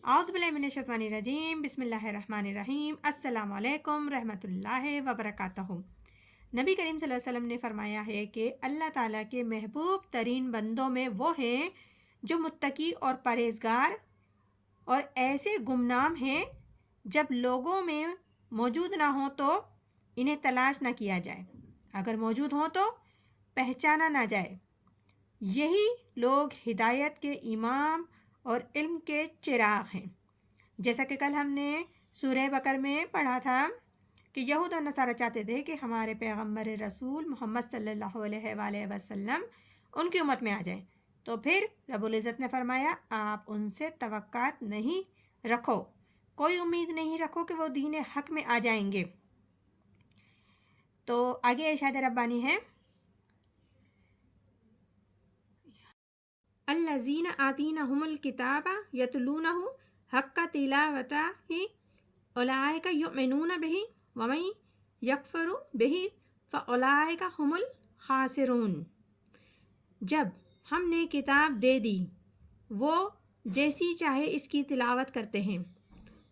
اعوذ باللہ من الشیطان الرجیم بسم اللہ الرحمن الرحیم السلام علیکم رحمۃ اللہ وبرکاتہ۔ نبی کریم صلی اللہ علیہ وسلم نے فرمایا ہے کہ اللہ تعالیٰ کے محبوب ترین بندوں میں وہ ہیں جو متقی اور پرہیزگار اور ایسے گمنام ہیں جب لوگوں میں موجود نہ ہوں تو انہیں تلاش نہ کیا جائے، اگر موجود ہوں تو پہچانا نہ جائے۔ یہی لوگ ہدایت کے امام اور علم کے چراغ ہیں۔ جیسا کہ کل ہم نے سورہ بقرہ میں پڑھا تھا کہ یہود اور نصارہ چاہتے تھے کہ ہمارے پیغمبر رسول محمد صلی اللہ علیہ وآلہ وسلم ان کی امت میں آ جائیں، تو پھر رب العزت نے فرمایا آپ ان سے توقعات نہیں رکھو، کوئی امید نہیں رکھو کہ وہ دین حق میں آ جائیں گے۔ تو آگے ارشاد ربانی ہے الذین آتینہم الکتاب یتلونہ حق تلاوتہ اولئک یؤمنون بہ ومن یکفر بہ فاولئک ھم الخاسرون۔ جب ہم نے کتاب دے دی، وہ جیسی چاہے اس کی تلاوت کرتے ہیں،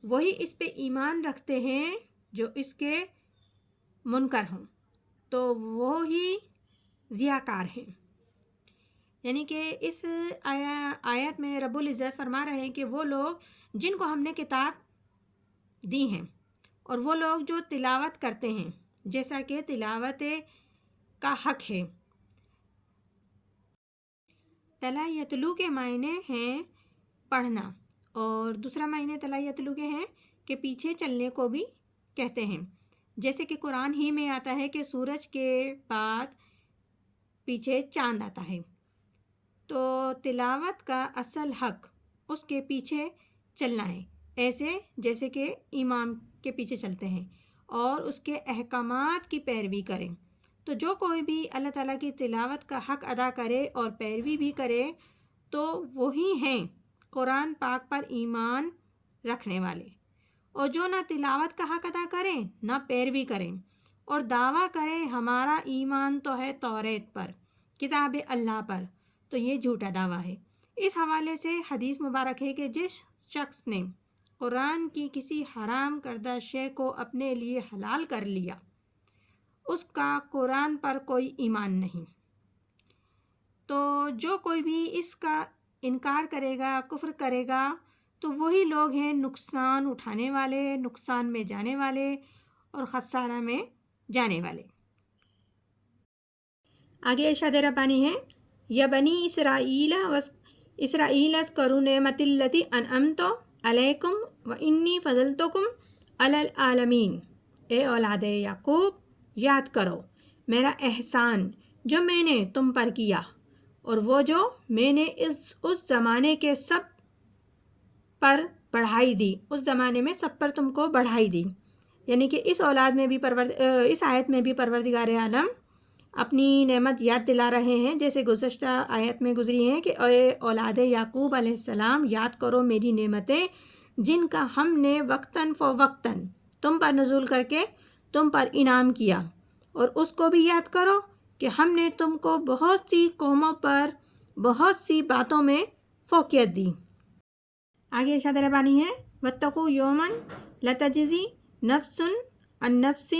وہی اس پہ ایمان رکھتے ہیں جو اس کے منکر ہوں تو وہی ضیاءکار ہیں۔ یعنی کہ اس آیت میں رب العزت فرما رہے ہیں کہ وہ لوگ جن کو ہم نے کتاب دی ہیں اور وہ لوگ جو تلاوت کرتے ہیں جیسا کہ تلاوت کا حق ہے۔ تلا یتلو کے معنی ہیں پڑھنا، اور دوسرا معنی تلا یتلو کے ہیں کہ پیچھے چلنے کو بھی کہتے ہیں، جیسے کہ قرآن ہی میں آتا ہے کہ سورج کے بعد پیچھے چاند آتا ہے، تو تلاوت کا اصل حق اس کے پیچھے چلنا ہے، ایسے جیسے کہ امام کے پیچھے چلتے ہیں اور اس کے احکامات کی پیروی کریں۔ تو جو کوئی بھی اللہ تعالیٰ کی تلاوت کا حق ادا کرے اور پیروی بھی کرے تو وہی ہیں قرآن پاک پر ایمان رکھنے والے، اور جو نہ تلاوت کا حق ادا کریں نہ پیروی کریں اور دعویٰ کریں ہمارا ایمان تو ہے توریت پر، کتاب اللہ پر، تو یہ جھوٹا دعویٰ ہے۔ اس حوالے سے حدیث مبارک ہے کہ جس شخص نے قرآن کی کسی حرام کردہ شے کو اپنے لیے حلال کر لیا، اس کا قرآن پر کوئی ایمان نہیں۔ تو جو کوئی بھی اس کا انکار کرے گا، کفر کرے گا، تو وہی لوگ ہیں نقصان اٹھانے والے، نقصان میں جانے والے اور خسارہ میں جانے والے۔ آگے ارشاد ربانی ہے یا بنی اسرائیل اذکروا نعمتی التی انعمت علیکم وانی فضلتکم علی العالمین۔ اے اولاد یعقوب، یاد کرو میرا احسان جو میں نے تم پر کیا، اور وہ جو میں نے اس زمانے کے سب پر بڑھائی دی، اس زمانے میں سب پر تم کو بڑھائی دی۔ یعنی کہ اس آیت میں بھی پروردگار عالم اپنی نعمت یاد دلا رہے ہیں، جیسے گزشتہ آیت میں گزری ہیں کہ اے اولاد یعقوب علیہ السلام، یاد کرو میری نعمتیں جن کا ہم نے وقتاً فوقتاً تم پر نزول کر کے تم پر انعام کیا، اور اس کو بھی یاد کرو کہ ہم نے تم کو بہت سی قوموں پر بہت سی باتوں میں فوقیت دی۔ آگے ارشاد ربانی ہے واتقوا یوما لتجزی نفس عن نفس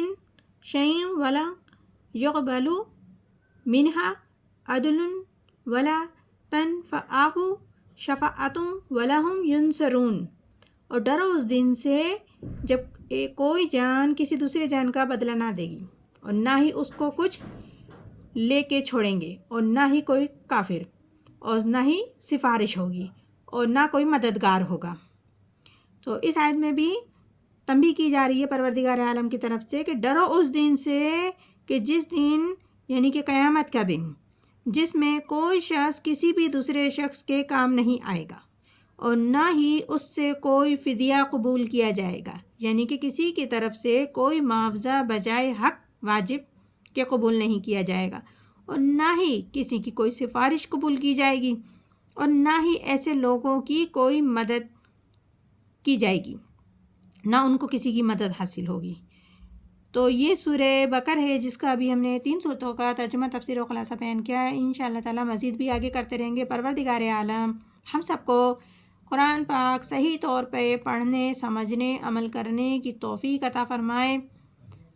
شیئا ولا یقبل منها عدل ولا تنفعہ شفاعۃ ولا هم ینصرون۔ اور ڈرو اس دن سے جب کوئی جان کسی دوسرے جان کا بدلہ نہ دے گی، اور نہ ہی اس کو کچھ لے کے چھوڑیں گے، اور نہ ہی کوئی کافر، اور نہ ہی سفارش ہوگی، اور نہ کوئی مددگار ہوگا۔ تو اس آیت میں بھی تنبیہ کی جا رہی ہے پروردگار عالم کی طرف سے کہ ڈرو اس دن سے کہ جس دن یعنی کہ قیامت کا دن، جس میں کوئی شخص کسی بھی دوسرے شخص کے کام نہیں آئے گا، اور نہ ہی اس سے کوئی فدیہ قبول کیا جائے گا، یعنی کہ کسی کی طرف سے کوئی معاوضہ بجائے حق واجب کے قبول نہیں کیا جائے گا، اور نہ ہی کسی کی کوئی سفارش قبول کی جائے گی، اور نہ ہی ایسے لوگوں کی کوئی مدد کی جائے گی، نہ ان کو کسی کی مدد حاصل ہوگی۔ تو یہ سورہ بقرہ ہے جس کا ابھی ہم نے 3 صورتوں کا ترجمہ، تفسیر و خلاصہ بیان کیا ہے۔ انشاءاللہ تعالی مزید بھی آگے کرتے رہیں گے۔ پروردگار عالم ہم سب کو قرآن پاک صحیح طور پہ پڑھنے، سمجھنے، عمل کرنے کی توفیق عطا فرمائے۔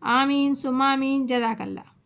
آمین ثم آمین۔ جزاک اللہ۔